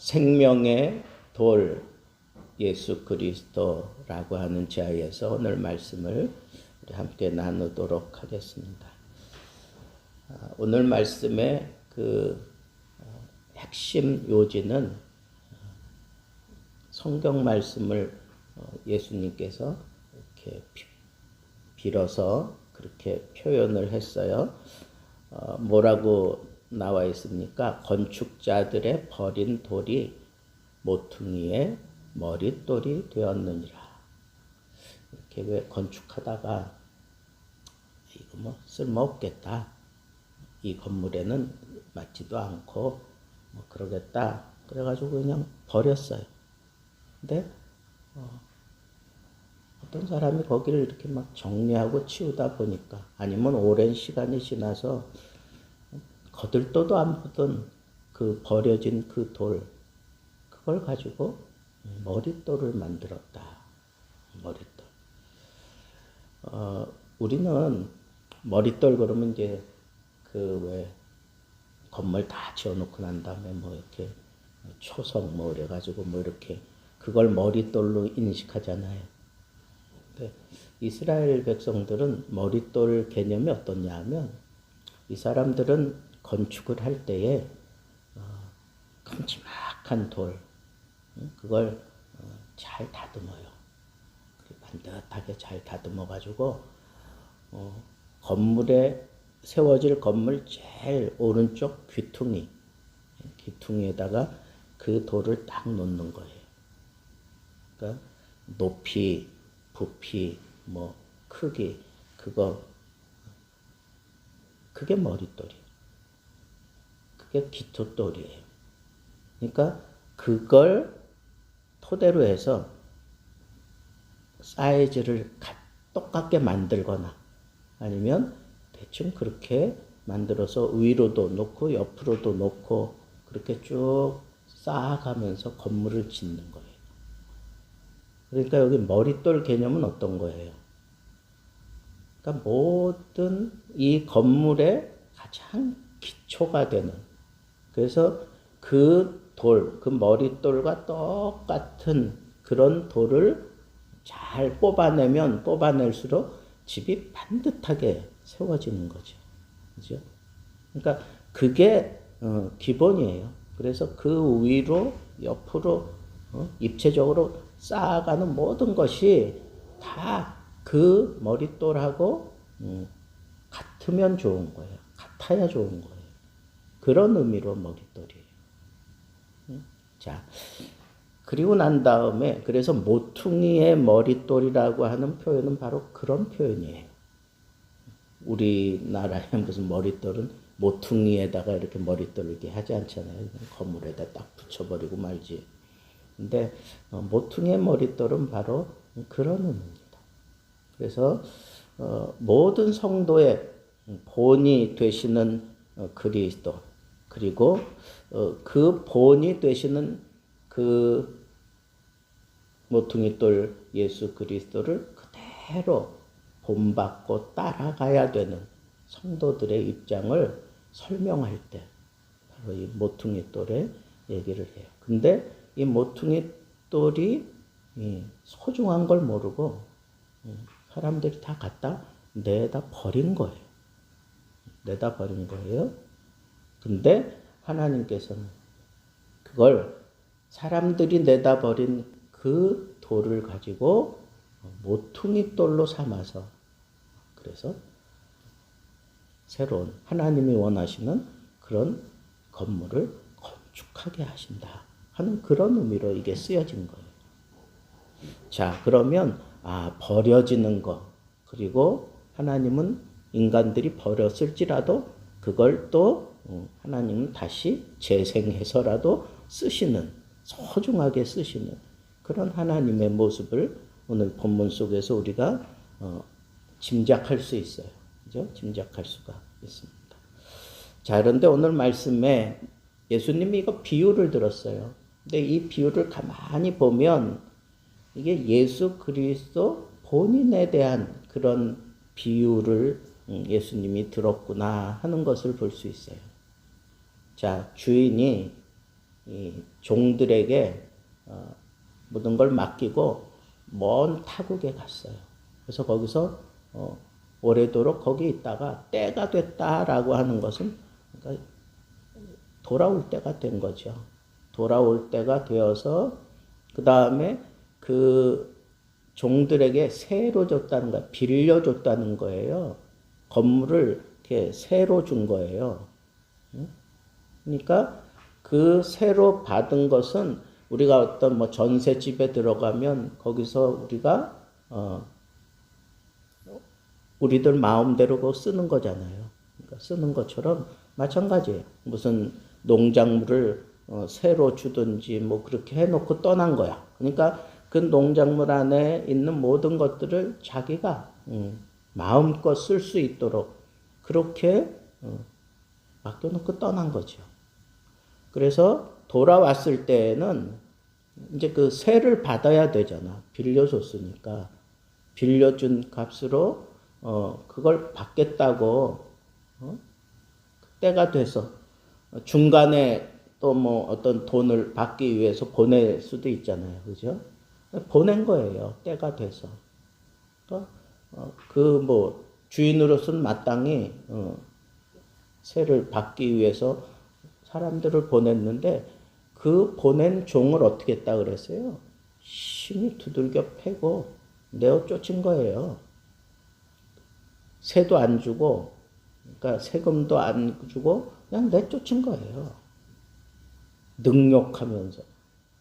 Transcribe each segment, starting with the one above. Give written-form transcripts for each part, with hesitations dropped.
생명의 돌 예수 그리스도라고 하는 지하에서 오늘 말씀을 우리 함께 나누도록 하겠습니다. 오늘 말씀의 핵심 요지는 성경 말씀을 예수님께서 이렇게 빌어서 그렇게 표현을 했어요. 뭐라고 나와 있습니까? 건축자들의 버린 돌이 모퉁이의 머릿돌이 되었느니라. 이렇게 왜 건축하다가 이거 뭐 쓸모없겠다. 이 건물에는 맞지도 않고 뭐 그러겠다. 그래가지고 그냥 버렸어요. 근데 어떤 사람이 거기를 이렇게 막 정리하고 치우다 보니까 아니면 오랜 시간이 지나서 거들떠도 안 보던 그 버려진 그 돌, 그걸 가지고 머릿돌을 만들었다. 머릿돌. 우리는 머릿돌 그러면 이제 그 왜 건물 다 지어놓고 난 다음에 뭐 이렇게 초석 뭐 이래가지고 뭐 이렇게 그걸 머릿돌로 인식하잖아요. 근데 이스라엘 백성들은 머릿돌 개념이 어떠냐 하면 이 사람들은 건축을 할 때에 큼지막한 돌 그걸 잘 다듬어요. 반듯하게 잘 다듬어 가지고 건물에 세워질 건물 제일 오른쪽 귀퉁이에다가 그 돌을 딱 놓는 거예요. 그러니까 높이, 부피, 뭐 크기 그게 머릿돌이에요. 그게 기초돌이에요. 그러니까 그걸 토대로 해서 사이즈를 똑같게 만들거나 아니면 대충 그렇게 만들어서 위로도 놓고 옆으로도 놓고 그렇게 쭉 쌓아가면서 건물을 짓는 거예요. 그러니까 여기 머릿돌 개념은 어떤 거예요? 그러니까 모든 이 건물의 가장 기초가 되는, 그래서 그 돌, 그 머릿돌과 똑같은 그런 돌을 잘 뽑아낼수록 집이 반듯하게 세워지는 거죠. 그죠? 그러니까 그게 기본이에요. 그래서 그 위로, 옆으로, 입체적으로 쌓아가는 모든 것이 다 그 머릿돌하고 같으면 좋은 거예요. 같아야 좋은 거예요. 그런 의미로 머릿돌이에요. 자, 그리고 난 다음에 그래서 모퉁이의 머릿돌이라고 하는 표현은 바로 그런 표현이에요. 우리나라의 무슨 머릿돌은 모퉁이에다가 이렇게 머릿돌 이렇게 하지 않잖아요. 건물에다 딱 붙여버리고 말지. 근데 모퉁이의 머릿돌은 바로 그런 의미입니다. 그래서 모든 성도의 본이 되시는 그리스도, 그리고 그 본이 되시는 그 모퉁이돌 예수 그리스도를 그대로 본받고 따라가야 되는 성도들의 입장을 설명할 때 바로 이 모퉁이돌의 얘기를 해요. 근데 이 모퉁이돌이 소중한 걸 모르고 사람들이 다 갖다 내다 버린 거예요. 내다 버린 거예요. 근데 하나님께서는 그걸 사람들이 내다 버린 그 돌을 가지고 모퉁이돌로 삼아서 그래서 새로운 하나님이 원하시는 그런 건물을 건축하게 하신다 하는 그런 의미로 이게 쓰여진 거예요. 자, 그러면 버려지는 거, 그리고 하나님은 인간들이 버렸을지라도 그걸 또 하나님은 다시 재생해서라도 쓰시는, 소중하게 쓰시는 그런 하나님의 모습을 오늘 본문 속에서 우리가 짐작할 수 있어요. 그죠? 짐작할 수가 있습니다. 자, 그런데 오늘 말씀에 예수님이 이거 비유를 들었어요. 근데 이 비유를 가만히 보면 이게 예수 그리스도 본인에 대한 그런 비유를 예수님이 들었구나 하는 것을 볼 수 있어요. 자, 주인이 이 종들에게 모든 걸 맡기고 먼 타국에 갔어요. 그래서 거기서 오래도록 거기 있다가 때가 됐다라고 하는 것은 그러니까 돌아올 때가 된 거죠. 돌아올 때가 되어서 그 다음에 그 종들에게 세로 줬다는 거야. 빌려줬다는 거예요. 건물을 이렇게 세로 준 거예요. 그러니까 그 세로 받은 것은 우리가 어떤 뭐 전셋집에 들어가면 거기서 우리가 우리들 마음대로 그거 쓰는 거잖아요. 그러니까 쓰는 것처럼 마찬가지예요. 무슨 농작물을 새로 주든지 뭐 그렇게 해놓고 떠난 거야. 그러니까 그 농작물 안에 있는 모든 것들을 자기가 마음껏 쓸 수 있도록 그렇게 맡겨놓고 떠난 거죠. 그래서 돌아왔을 때는 이제 그 세를 받아야 되잖아. 빌려줬으니까. 빌려준 값으로 그걸 받겠다고 때가 돼서 중간에 또 뭐 어떤 돈을 받기 위해서 보낼 수도 있잖아요. 그죠? 보낸 거예요. 때가 돼서. 그 뭐 주인으로서는 마땅히 세를 받기 위해서 사람들을 보냈는데 그 보낸 종을 어떻게 했다 그랬어요? 심히 두들겨 패고 내어 쫓은 거예요. 세도 안 주고, 그러니까 세금도 안 주고 그냥 내쫓은 거예요. 능욕하면서.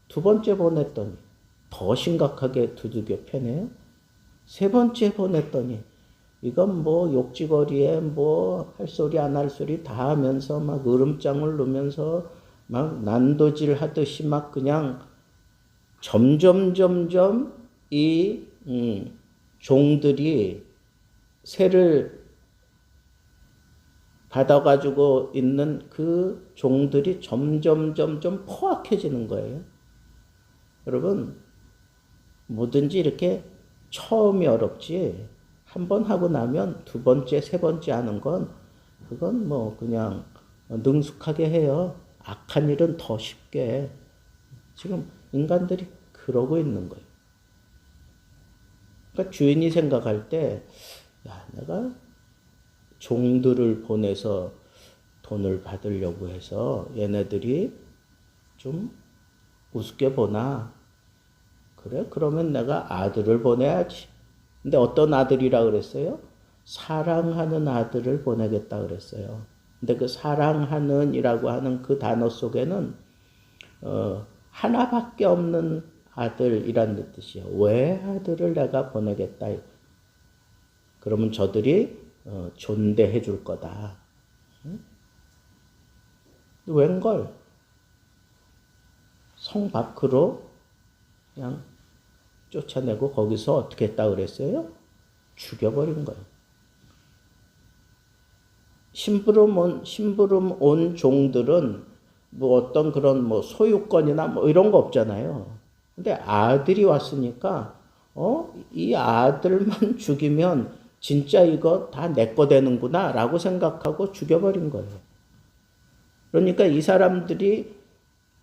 두 번째 보냈더니 더 심각하게 두들겨 패네요. 세 번째 보냈더니 이건 뭐 욕지거리에 뭐 할 소리 안 할 소리 다 하면서 막 으름장을 놓으면서 막 난도질 하듯이 막 그냥 점점 이 종들이 세를 받아가지고 있는 그 종들이 점점 포악해지는 거예요. 여러분 뭐든지 이렇게 처음이 어렵지 한 번 하고 나면 두 번째, 세 번째 하는 건 그건 뭐 그냥 능숙하게 해요. 악한 일은 더 쉽게. 지금 인간들이 그러고 있는 거예요. 그러니까 주인이 생각할 때, 야, 내가 종들을 보내서 돈을 받으려고 해서 얘네들이 좀 우습게 보나? 그래? 그러면 내가 아들을 보내야지. 근데 어떤 아들이라 그랬어요? 사랑하는 아들을 보내겠다 그랬어요. 근데 그 사랑하는 이라고 하는 그 단어 속에는 하나밖에 없는 아들이란 뜻이에요. 왜 아들을 내가 보내겠다. 그러면 저들이 존대해 줄 거다. 웬걸? 성 밖으로 그냥 쫓아내고 거기서 어떻게 했다 그랬어요? 죽여버린 거예요. 심부름 온 종들은 뭐 어떤 그런 뭐 소유권이나 뭐 이런 거 없잖아요. 근데 아들이 왔으니까 이 아들만 죽이면 진짜 이거 다 내 거 되는구나 라고 생각하고 죽여버린 거예요. 그러니까 이 사람들이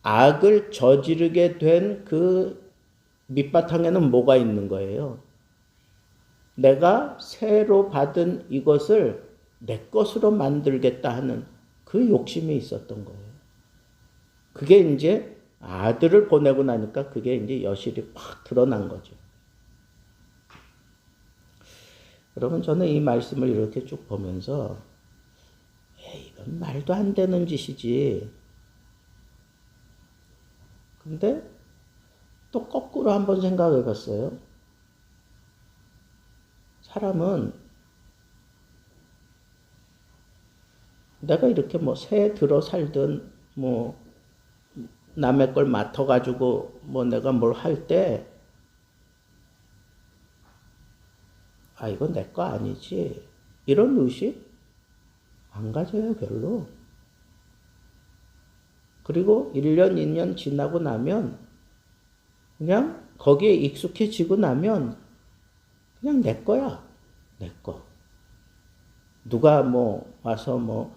악을 저지르게 된 그 밑바탕에는 뭐가 있는 거예요? 내가 새로 받은 이것을 내 것으로 만들겠다 하는 그 욕심이 있었던 거예요. 그게 이제 아들을 보내고 나니까 그게 이제 여실히 팍 드러난 거죠. 여러분 저는 이 말씀을 이렇게 쭉 보면서 이건 말도 안 되는 짓이지. 근데 또 거꾸로 한번 생각해 봤어요. 사람은 내가 이렇게 뭐 새 들어 살든 뭐 남의 걸 맡아가지고 뭐 내가 뭘 할 때 이건 내 거 아니지. 이런 의식 안 가져요, 별로. 그리고 1년, 2년 지나고 나면 그냥 거기에 익숙해지고 나면 그냥 내 거야. 내 거. 누가 뭐 와서 뭐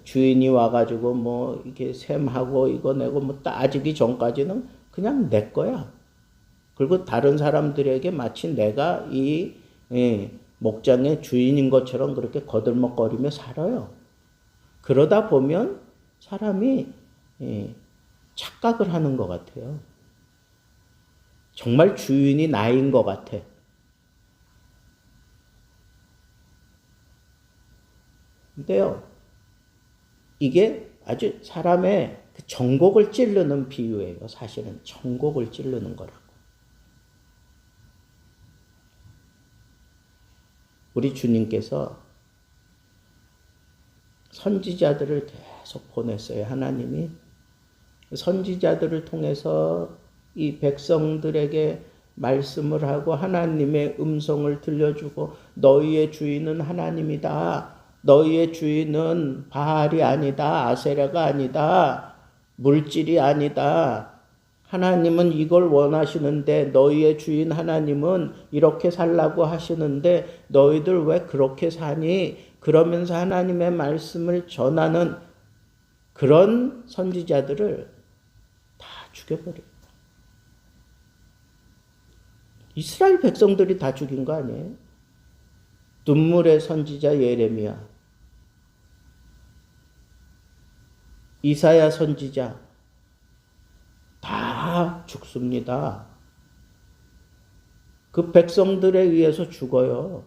주인이 와가지고 뭐 이렇게 셈하고 이거 내고 뭐 따지기 전까지는 그냥 내 거야. 그리고 다른 사람들에게 마치 내가 이 목장의 주인인 것처럼 그렇게 거들먹거리며 살아요. 그러다 보면 사람이 착각을 하는 것 같아요. 정말 주인이 나인 것 같아. 근데요, 이게 아주 사람의 그 정곡을 찌르는 비유예요. 사실은 정곡을 찌르는 거라고. 우리 주님께서 선지자들을 계속 보냈어요. 하나님이 선지자들을 통해서 이 백성들에게 말씀을 하고 하나님의 음성을 들려주고 너희의 주인은 하나님이다. 너희의 주인은 바알이 아니다. 아세라가 아니다. 물질이 아니다. 하나님은 이걸 원하시는데 너희의 주인 하나님은 이렇게 살라고 하시는데 너희들 왜 그렇게 사니? 그러면서 하나님의 말씀을 전하는 그런 선지자들을 다 죽여버려요. 이스라엘 백성들이 다 죽인 거 아니에요? 눈물의 선지자 예레미야, 이사야 선지자 다 죽습니다. 그 백성들에 의해서 죽어요.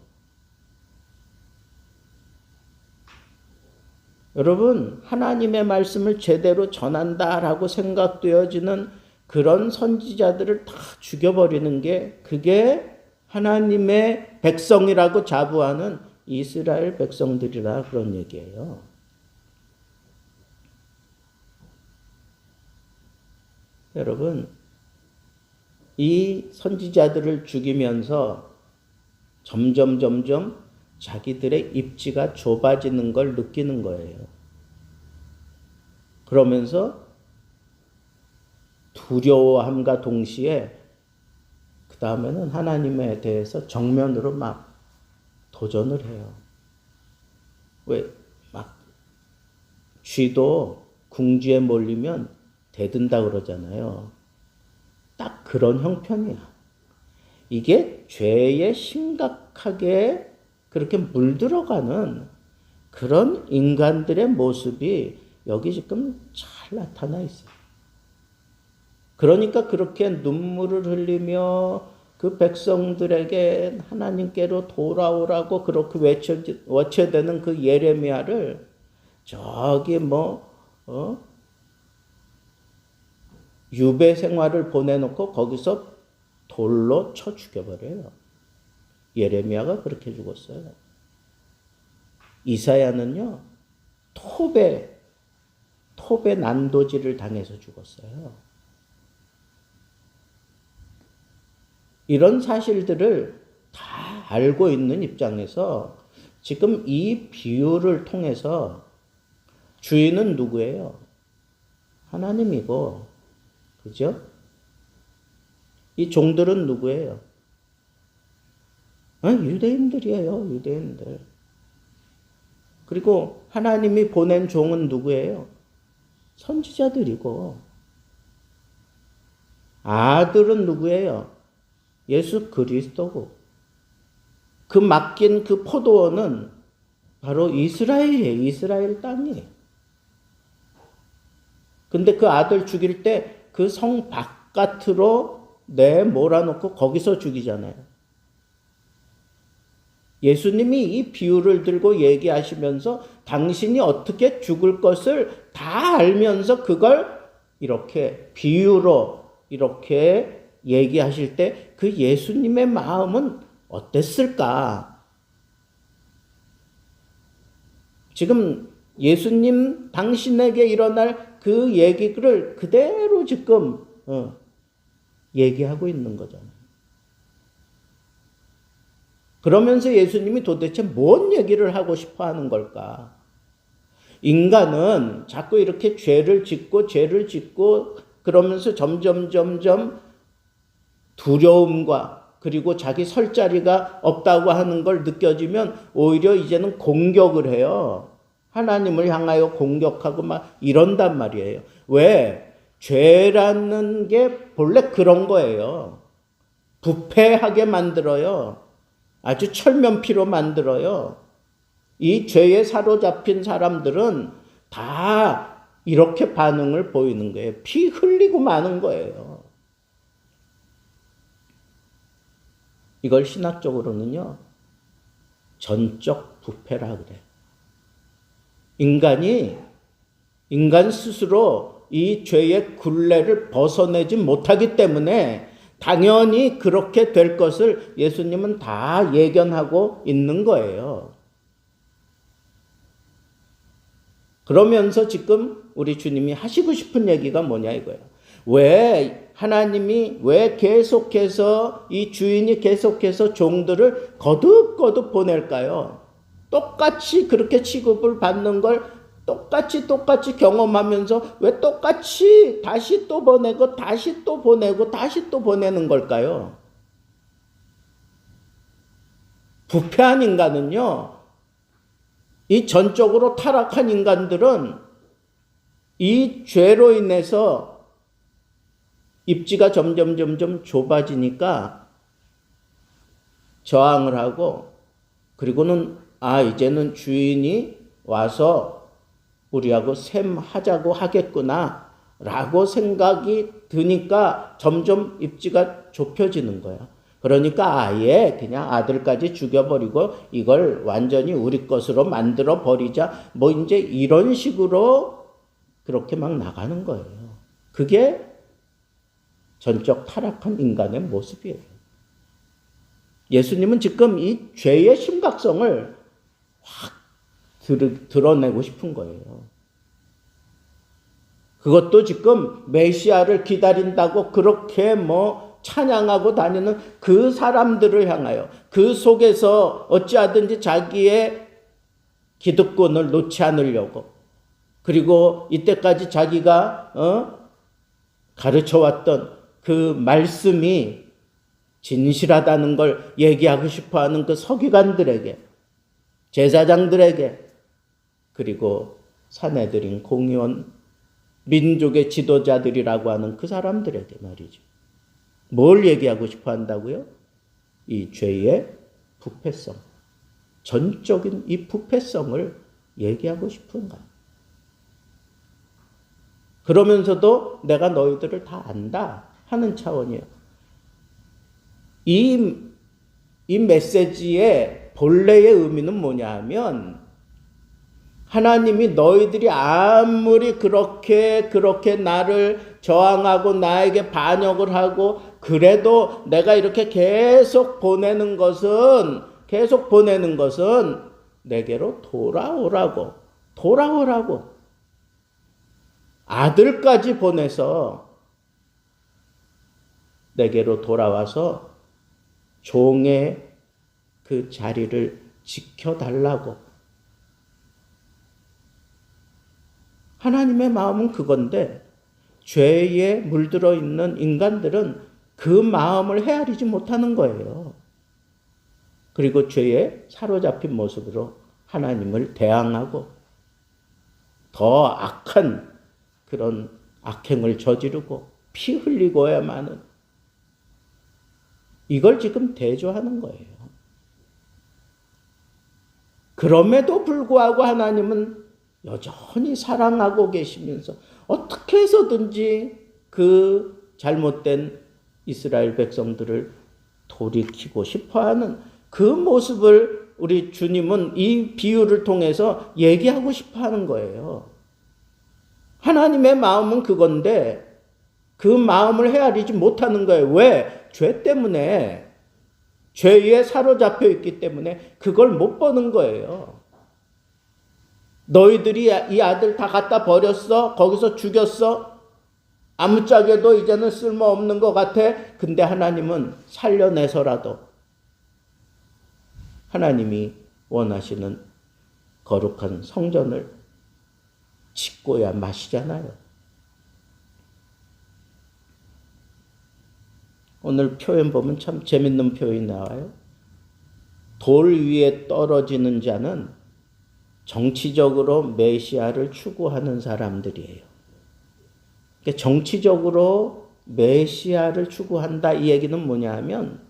여러분, 하나님의 말씀을 제대로 전한다라고 생각되어지는 그런 선지자들을 다 죽여버리는 게 그게 하나님의 백성이라고 자부하는 이스라엘 백성들이라 그런 얘기예요. 여러분, 이 선지자들을 죽이면서 점점 자기들의 입지가 좁아지는 걸 느끼는 거예요. 그러면서 두려워함과 동시에 그 다음에는 하나님에 대해서 정면으로 막 도전을 해요. 왜? 막 쥐도 궁지에 몰리면 대든다 그러잖아요. 딱 그런 형편이야. 이게 죄에 심각하게 그렇게 물들어가는 그런 인간들의 모습이 여기 지금 잘 나타나 있어요. 그러니까 그렇게 눈물을 흘리며 그 백성들에게 하나님께로 돌아오라고 그렇게 외쳐대는 그 예레미야를 저기 유배 생활을 보내놓고 거기서 돌로 쳐 죽여버려요. 예레미야가 그렇게 죽었어요. 이사야는요, 톱에 난도질을 당해서 죽었어요. 이런 사실들을 다 알고 있는 입장에서 지금 이 비유를 통해서 주인은 누구예요? 하나님이고, 그죠? 이 종들은 누구예요? 유대인들이에요, 유대인들. 그리고 하나님이 보낸 종은 누구예요? 선지자들이고. 아들은 누구예요? 예수 그리스도고. 그 맡긴 그 포도원은 바로 이스라엘이에요, 이스라엘 땅이에요. 근데 그 아들 죽일 때 그 성 바깥으로 몰아놓고 거기서 죽이잖아요. 예수님이 이 비유를 들고 얘기하시면서 당신이 어떻게 죽을 것을 다 알면서 그걸 이렇게 비유로 이렇게 얘기하실 때 그 예수님의 마음은 어땠을까? 지금 예수님 당신에게 일어날 그 얘기를 그대로 지금 얘기하고 있는 거잖아요. 그러면서 예수님이 도대체 뭔 얘기를 하고 싶어 하는 걸까? 인간은 자꾸 이렇게 죄를 짓고 그러면서 점점 두려움과 그리고 자기 설 자리가 없다고 하는 걸 느껴지면 오히려 이제는 공격을 해요. 하나님을 향하여 공격하고 막 이런단 말이에요. 왜? 죄라는 게 본래 그런 거예요. 부패하게 만들어요. 아주 철면피로 만들어요. 이 죄에 사로잡힌 사람들은 다 이렇게 반응을 보이는 거예요. 피 흘리고 마는 거예요. 이걸 신학적으로는요, 전적 부패라 그래. 인간 스스로 이 죄의 굴레를 벗어내지 못하기 때문에 당연히 그렇게 될 것을 예수님은 다 예견하고 있는 거예요. 그러면서 지금 우리 주님이 하시고 싶은 얘기가 뭐냐 이거예요. 왜 하나님이 왜 계속해서 이 주인이 계속해서 종들을 거듭거듭 보낼까요? 똑같이 그렇게 취급을 받는 걸 똑같이 경험하면서 왜 똑같이 다시 또 보내고 다시 또 보내고 다시 또 보내는 걸까요? 부패한 인간은요, 이 전적으로 타락한 인간들은 이 죄로 인해서 입지가 점점 좁아지니까 저항을 하고, 그리고는 이제는 주인이 와서 우리하고 셈하자고 하겠구나 라고 생각이 드니까 점점 입지가 좁혀지는 거야. 그러니까 아예 그냥 아들까지 죽여버리고 이걸 완전히 우리 것으로 만들어 버리자, 뭐 이제 이런 식으로 그렇게 막 나가는 거예요. 그게 전적 타락한 인간의 모습이에요. 예수님은 지금 이 죄의 심각성을 확 드러내고 싶은 거예요. 그것도 지금 메시아를 기다린다고 그렇게 찬양하고 다니는 그 사람들을 향하여, 그 속에서 어찌하든지 자기의 기득권을 놓지 않으려고, 그리고 이때까지 자기가 가르쳐왔던 그 말씀이 진실하다는 걸 얘기하고 싶어하는 그 서기관들에게, 제사장들에게, 그리고 사내들인 공의원, 민족의 지도자들이라고 하는 그 사람들에게 말이죠. 뭘 얘기하고 싶어 한다고요? 이 죄의 부패성, 전적인 이 부패성을 얘기하고 싶은가? 그러면서도 내가 너희들을 다 안다 하는 차원이에요. 이 메시지의 본래의 의미는 뭐냐 하면, 하나님이 너희들이 아무리 그렇게 나를 저항하고 나에게 반역을 하고 그래도 내가 이렇게 계속 보내는 것은 내게로 돌아오라고 아들까지 보내서 내게로 돌아와서 종의 그 자리를 지켜달라고. 하나님의 마음은 그건데 죄에 물들어 있는 인간들은 그 마음을 헤아리지 못하는 거예요. 그리고 죄에 사로잡힌 모습으로 하나님을 대항하고 더 악한 그런 악행을 저지르고 피 흘리고야만은, 이걸 지금 대조하는 거예요. 그럼에도 불구하고 하나님은 여전히 사랑하고 계시면서 어떻게 해서든지 그 잘못된 이스라엘 백성들을 돌이키고 싶어하는 그 모습을 우리 주님은 이 비유를 통해서 얘기하고 싶어하는 거예요. 하나님의 마음은 그건데 그 마음을 헤아리지 못하는 거예요. 왜? 죄 때문에, 죄에 사로잡혀 있기 때문에 그걸 못 보는 거예요. 너희들이 이 아들 다 갖다 버렸어? 거기서 죽였어? 아무짝에도 이제는 쓸모없는 것 같아? 근데 하나님은 살려내서라도 하나님이 원하시는 거룩한 성전을 짓고야 마시잖아요. 오늘 표현 보면 참 재밌는 표현이 나와요. 돌 위에 떨어지는 자는 정치적으로 메시아를 추구하는 사람들이에요. 그러니까 정치적으로 메시아를 추구한다 이 얘기는 뭐냐 하면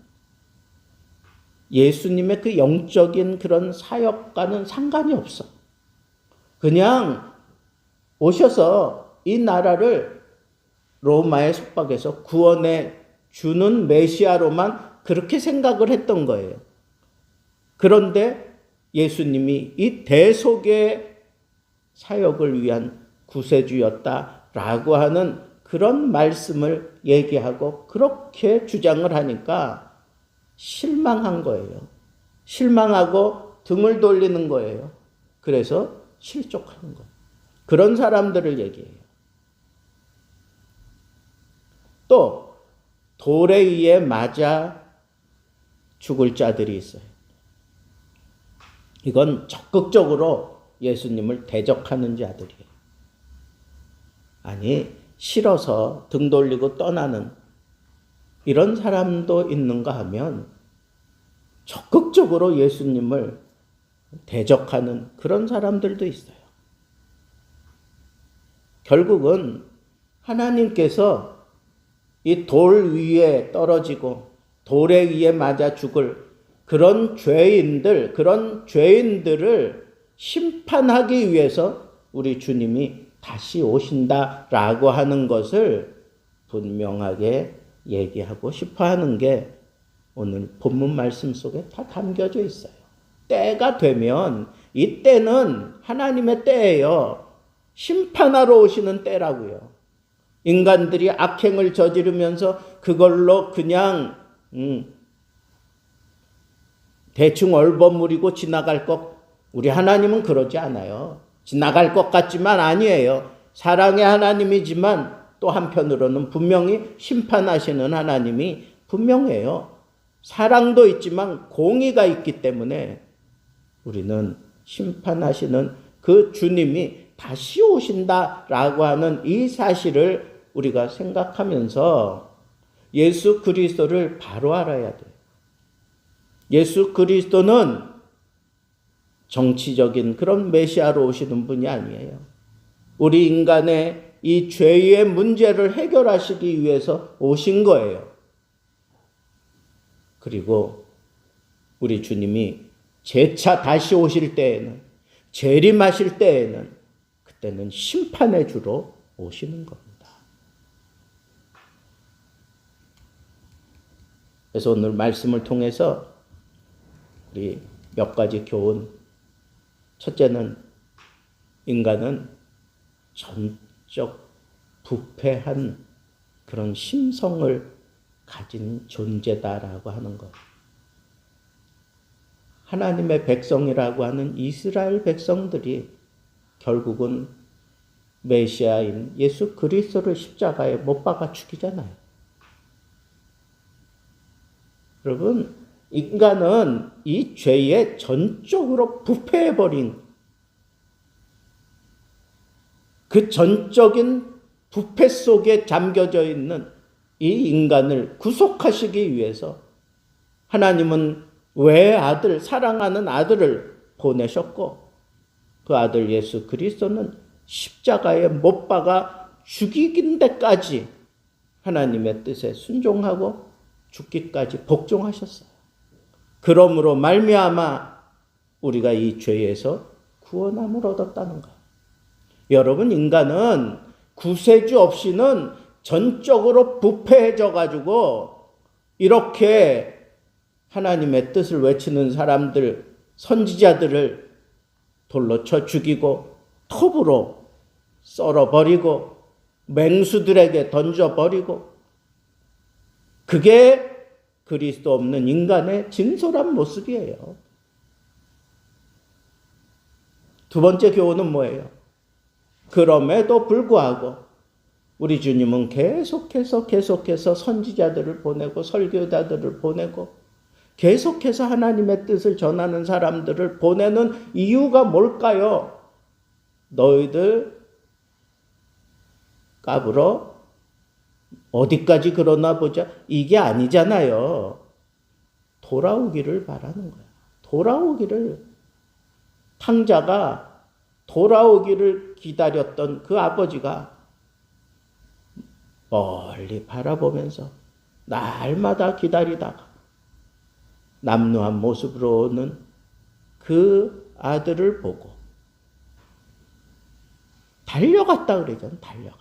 예수님의 그 영적인 그런 사역과는 상관이 없어. 그냥 오셔서 이 나라를 로마의 속박에서 구원해 주는 메시아로만 그렇게 생각을 했던 거예요. 그런데 예수님이 이 대속의 사역을 위한 구세주였다라고 하는 그런 말씀을 얘기하고 그렇게 주장을 하니까 실망한 거예요. 실망하고 등을 돌리는 거예요. 그래서 실족하는 거예요. 그런 사람들을 얘기해요. 또 돌에 의해 맞아 죽을 자들이 있어요. 이건 적극적으로 예수님을 대적하는 자들이에요. 아니 싫어서 등 돌리고 떠나는 이런 사람도 있는가 하면 적극적으로 예수님을 대적하는 그런 사람들도 있어요. 결국은 하나님께서 이 돌 위에 떨어지고 돌에 의해 맞아 죽을 그런 죄인들을 심판하기 위해서 우리 주님이 다시 오신다라고 하는 것을 분명하게 얘기하고 싶어 하는 게 오늘 본문 말씀 속에 다 담겨져 있어요. 때가 되면 이 때는 하나님의 때예요. 심판하러 오시는 때라고요. 인간들이 악행을 저지르면서 그걸로 그냥 대충 얼버무리고 지나갈 것, 우리 하나님은 그러지 않아요. 지나갈 것 같지만 아니에요. 사랑의 하나님이지만 또 한편으로는 분명히 심판하시는 하나님이 분명해요. 사랑도 있지만 공의가 있기 때문에 우리는 심판하시는 그 주님이 다시 오신다라고 하는 이 사실을 우리가 생각하면서 예수 그리스도를 바로 알아야 돼요. 예수 그리스도는 정치적인 그런 메시아로 오시는 분이 아니에요. 우리 인간의 이 죄의 문제를 해결하시기 위해서 오신 거예요. 그리고 우리 주님이 재차 다시 오실 때에는, 재림하실 때에는 그때는 심판의 주로 오시는 겁니다. 그래서 오늘 말씀을 통해서 우리 몇 가지 교훈. 첫째는 인간은 전적 부패한 그런 심성을 가진 존재다라고 하는 것. 하나님의 백성이라고 하는 이스라엘 백성들이 결국은 메시아인 예수 그리스도를 십자가에 못 박아 죽이잖아요. 여러분, 인간은 이 죄에 전적으로 부패해버린 그 전적인 부패 속에 잠겨져 있는 이 인간을 구속하시기 위해서 하나님은 외아들, 사랑하는 아들을 보내셨고 그 아들 예수 그리스도는 십자가에 못 박아 죽이긴 데까지 하나님의 뜻에 순종하고 죽기까지 복종하셨어요. 그러므로 말미암아 우리가 이 죄에서 구원함을 얻었다는 것. 여러분, 인간은 구세주 없이는 전적으로 부패해져 가지고 이렇게 하나님의 뜻을 외치는 사람들, 선지자들을 돌로 쳐 죽이고 톱으로 썰어버리고 맹수들에게 던져버리고, 그게 그리스도 없는 인간의 진솔한 모습이에요. 두 번째 교훈은 뭐예요? 그럼에도 불구하고 우리 주님은 계속해서 선지자들을 보내고 설교자들을 보내고 계속해서 하나님의 뜻을 전하는 사람들을 보내는 이유가 뭘까요? 너희들 까불어? 어디까지 그러나 보자. 이게 아니잖아요. 돌아오기를 바라는 거야. 돌아오기를. 탕자가 돌아오기를 기다렸던 그 아버지가 멀리 바라보면서 날마다 기다리다가 남루한 모습으로 오는 그 아들을 보고 달려갔다 그러죠. 달려갔다.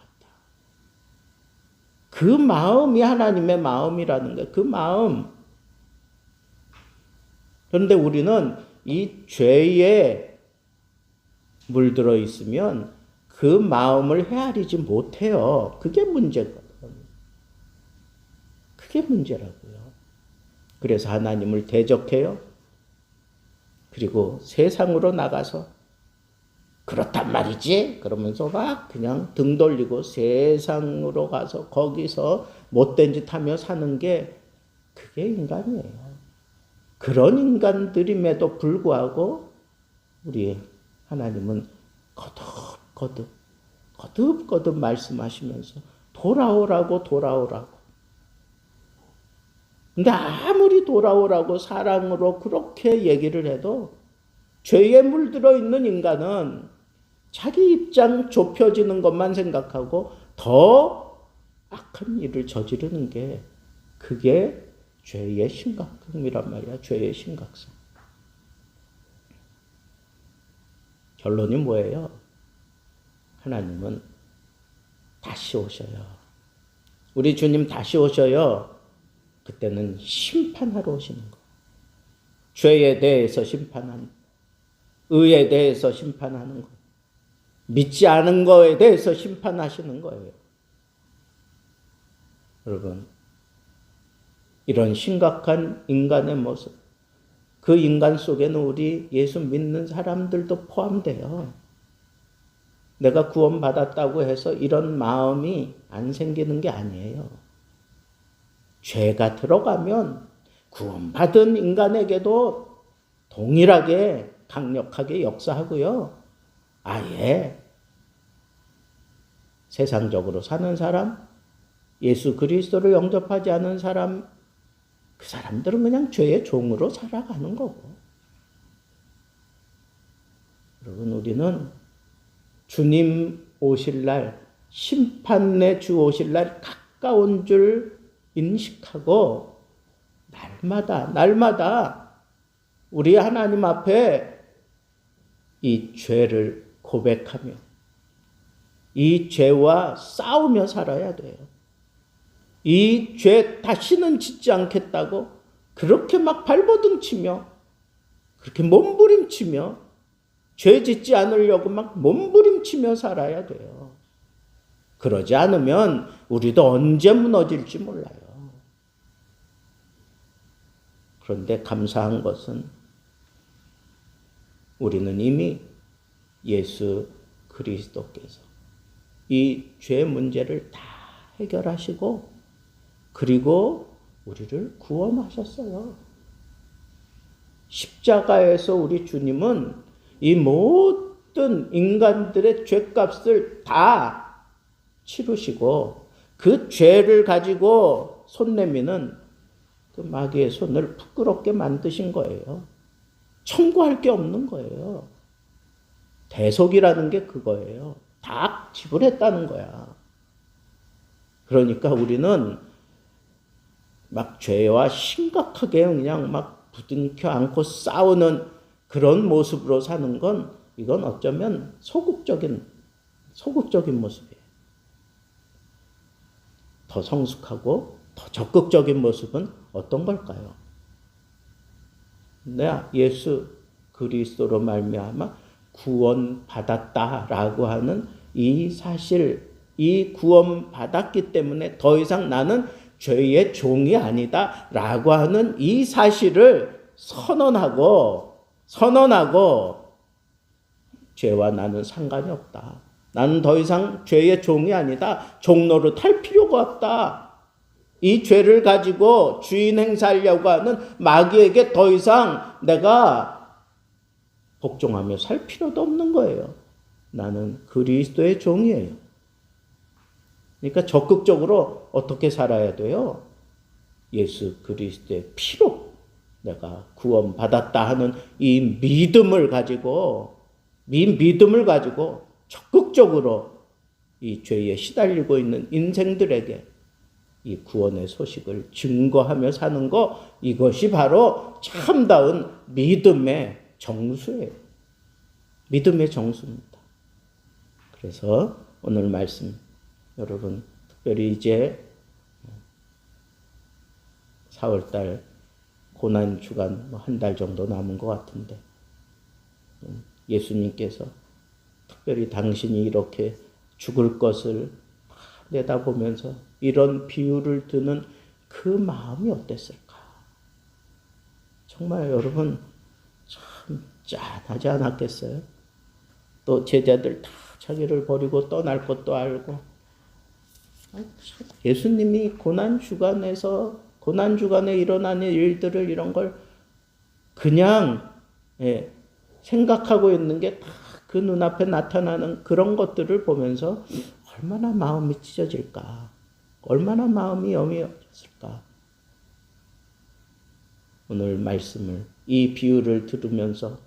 그 마음이 하나님의 마음이라는 거예요. 그 마음. 그런데 우리는 이 죄에 물들어 있으면 그 마음을 헤아리지 못해요. 그게 문제거든. 그게 문제라고요. 그래서 하나님을 대적해요. 그리고 세상으로 나가서 그렇단 말이지? 그러면서 막 그냥 등 돌리고 세상으로 가서 거기서 못된 짓 하며 사는 게 그게 인간이에요. 그런 인간들임에도 불구하고 우리 하나님은 거듭 말씀하시면서 돌아오라고. 근데 아무리 돌아오라고 사랑으로 그렇게 얘기를 해도 죄에 물들어 있는 인간은 자기 입장 좁혀지는 것만 생각하고 더 악한 일을 저지르는 게 그게 죄의 심각성이란 말이야. 죄의 심각성. 결론이 뭐예요? 하나님은 다시 오셔요. 우리 주님 다시 오셔요. 그때는 심판하러 오시는 거예요. 죄에 대해서 심판하는, 의에 대해서 심판하는 거예요. 믿지 않은 거에 대해서 심판하시는 거예요. 여러분, 이런 심각한 인간의 모습, 그 인간 속에는 우리 예수 믿는 사람들도 포함돼요. 내가 구원받았다고 해서 이런 마음이 안 생기는 게 아니에요. 죄가 들어가면 구원받은 인간에게도 동일하게 강력하게 역사하고요. 아예 세상적으로 사는 사람, 예수 그리스도를 영접하지 않은 사람, 그 사람들은 그냥 죄의 종으로 살아가는 거고. 여러분, 우리는 주님 오실 날, 심판의 주 오실 날 가까운 줄 인식하고 날마다 우리 하나님 앞에 이 죄를 고백하며 이 죄와 싸우며 살아야 돼요. 이 죄 다시는 짓지 않겠다고 그렇게 막 발버둥치며 그렇게 몸부림치며 죄 짓지 않으려고 막 몸부림치며 살아야 돼요. 그러지 않으면 우리도 언제 무너질지 몰라요. 그런데 감사한 것은 우리는 이미 예수 그리스도께서 이 죄 문제를 다 해결하시고 그리고 우리를 구원하셨어요. 십자가에서 우리 주님은 이 모든 인간들의 죄값을 다 치르시고 그 죄를 가지고 손 내미는 그 마귀의 손을 부끄럽게 만드신 거예요. 청구할 게 없는 거예요. 대속이라는 게 그거예요. 다 지불했다는 거야. 그러니까 우리는 막 죄와 심각하게 그냥 막 부둥켜 안고 싸우는 그런 모습으로 사는 건 이건 어쩌면 소극적인 모습이에요. 더 성숙하고 더 적극적인 모습은 어떤 걸까요? 내가 예수 그리스도로 말미암아 구원받았다라고 하는 이 사실, 이 구원받았기 때문에 더 이상 나는 죄의 종이 아니다라고 하는 이 사실을 선언하고 죄와 나는 상관이 없다. 나는 더 이상 죄의 종이 아니다. 종로로 탈 필요가 없다. 이 죄를 가지고 주인 행사하려고 하는 마귀에게 더 이상 내가 복종하며 살 필요도 없는 거예요. 나는 그리스도의 종이에요. 그러니까 적극적으로 어떻게 살아야 돼요? 예수 그리스도의 피로 내가 구원받았다 하는 이 믿음을 가지고 믿음을 가지고 적극적으로 이 죄에 시달리고 있는 인생들에게 이 구원의 소식을 증거하며 사는 것, 이것이 바로 참다운 믿음의 정수예요. 믿음의 정수입니다. 그래서 오늘 말씀 여러분 특별히 이제 4월달 고난주간 한 달 정도 남은 것 같은데 예수님께서 특별히 당신이 이렇게 죽을 것을 내다보면서 이런 비유를 드는 그 마음이 어땠을까? 정말 여러분 참 짠하지 않았겠어요? 또 제자들 다 자기를 버리고 떠날 것도 알고 예수님이 고난주간에 일어나는 일들을 이런 걸 그냥 생각하고 있는 게 다 그 눈앞에 나타나는 그런 것들을 보면서 얼마나 마음이 찢어질까? 얼마나 마음이 여미어졌을까? 오늘 말씀을 이 비유를 들으면서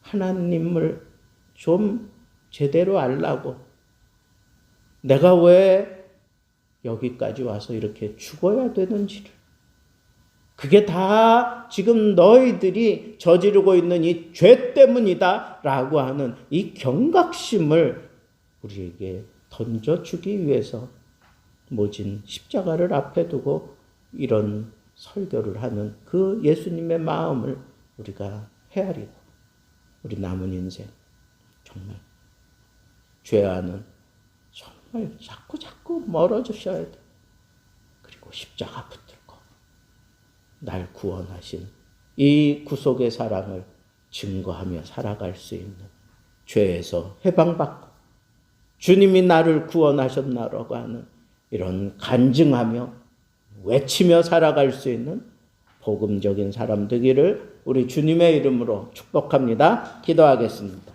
하나님을 좀 제대로 알라고 내가 왜 여기까지 와서 이렇게 죽어야 되는지를 그게 다 지금 너희들이 저지르고 있는 이 죄 때문이다 라고 하는 이 경각심을 우리에게 던져주기 위해서 모진 십자가를 앞에 두고 이런 설교를 하는 그 예수님의 마음을 우리가 헤아리고 우리 남은 인생 정말 죄와는 정말 자꾸 멀어지셔야 돼. 그리고 십자가 붙들고 날 구원하신 이 구속의 사랑을 증거하며 살아갈 수 있는 죄에서 해방받고 주님이 나를 구원하셨나라고 하는 이런 간증하며 외치며 살아갈 수 있는 복음적인 사람 되기를 우리 주님의 이름으로 축복합니다. 기도하겠습니다.